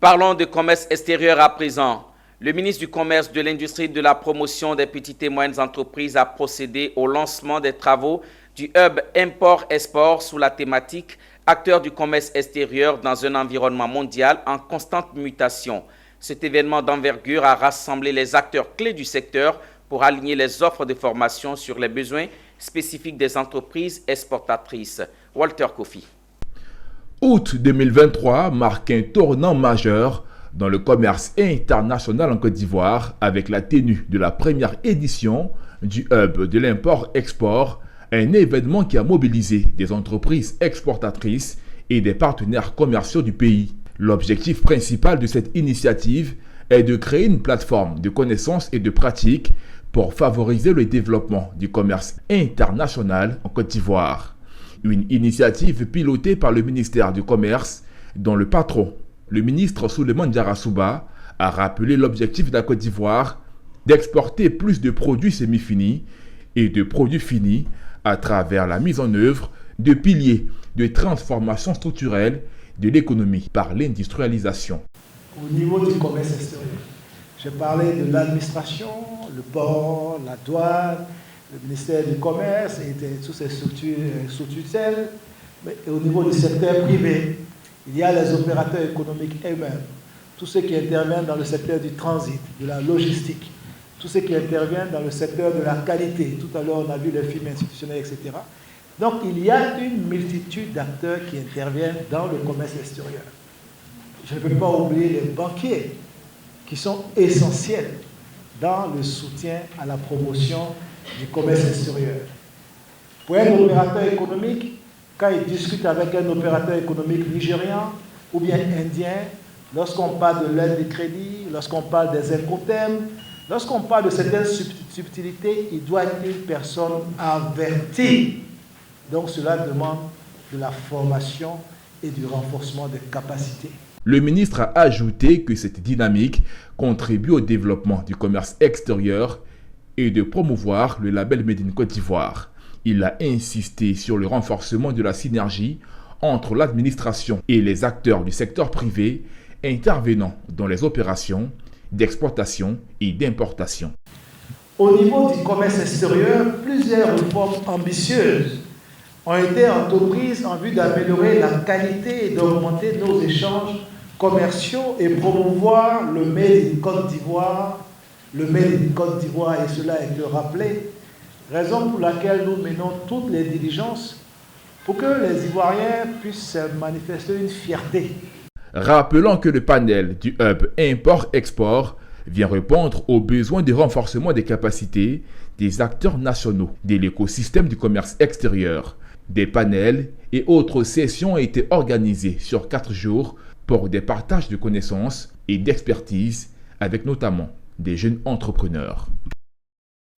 Parlons de commerce extérieur à présent. Le ministre du Commerce, de l'Industrie et de la Promotion des petites et moyennes entreprises a procédé au lancement des travaux du hub import-export sous la thématique « Acteurs du commerce extérieur dans un environnement mondial en constante mutation ». Cet événement d'envergure a rassemblé les acteurs clés du secteur pour aligner les offres de formation sur les besoins spécifiques des entreprises exportatrices. Walter Kofi. Août 2023 marque un tournant majeur dans le commerce international en Côte d'Ivoire avec la tenue de la première édition du Hub de l'import-export, un événement qui a mobilisé des entreprises exportatrices et des partenaires commerciaux du pays. L'objectif principal de cette initiative est de créer une plateforme de connaissances et de pratiques pour favoriser le développement du commerce international en Côte d'Ivoire. Une initiative pilotée par le ministère du Commerce, dont le patron, le ministre Souleymane Diarra-Souba, a rappelé l'objectif de la Côte d'Ivoire d'exporter plus de produits semi-finis et de produits finis à travers la mise en œuvre de piliers de transformation structurelle de l'économie par l'industrialisation. Au niveau du commerce extérieur, j'ai parlé de l'administration, le port, la douane, le ministère du Commerce et toutes ces structures sous tutelle. Mais au niveau du secteur privé, il y a les opérateurs économiques eux-mêmes, tous ceux qui interviennent dans le secteur du transit, de la logistique, tous ceux qui interviennent dans le secteur de la qualité. Tout à l'heure, on a vu les firmes institutionnelles, etc. Donc, il y a une multitude d'acteurs qui interviennent dans le commerce extérieur. Je ne peux pas oublier les banquiers qui sont essentiels dans le soutien à la promotion du commerce extérieur. Pour un opérateur économique, quand il discute avec un opérateur économique nigérian ou bien indien, lorsqu'on parle de l'aide de crédit, lorsqu'on parle des incoterms, lorsqu'on parle de certaines subtilités, il doit être une personne avertie. Donc cela demande de la formation et du renforcement des capacités. Le ministre a ajouté que cette dynamique contribue au développement du commerce extérieur et de promouvoir le label Made in Côte d'Ivoire. Il a insisté sur le renforcement de la synergie entre l'administration et les acteurs du secteur privé intervenant dans les opérations d'exportation et d'importation. Au niveau du commerce extérieur, plusieurs réformes ambitieuses ont été entreprises en vue d'améliorer la qualité et d'augmenter nos échanges commerciaux et promouvoir le Made in Côte d'Ivoire. Le Made in Côte d'Ivoire, et cela a été rappelé, raison pour laquelle nous menons toutes les diligences pour que les Ivoiriens puissent manifester une fierté. Rappelons que le panel du Hub Import-Export vient répondre aux besoins de renforcement des capacités des acteurs nationaux de l'écosystème du commerce extérieur. Des panels et autres sessions ont été organisées sur 4 jours pour des partages de connaissances et d'expertise avec notamment des jeunes entrepreneurs.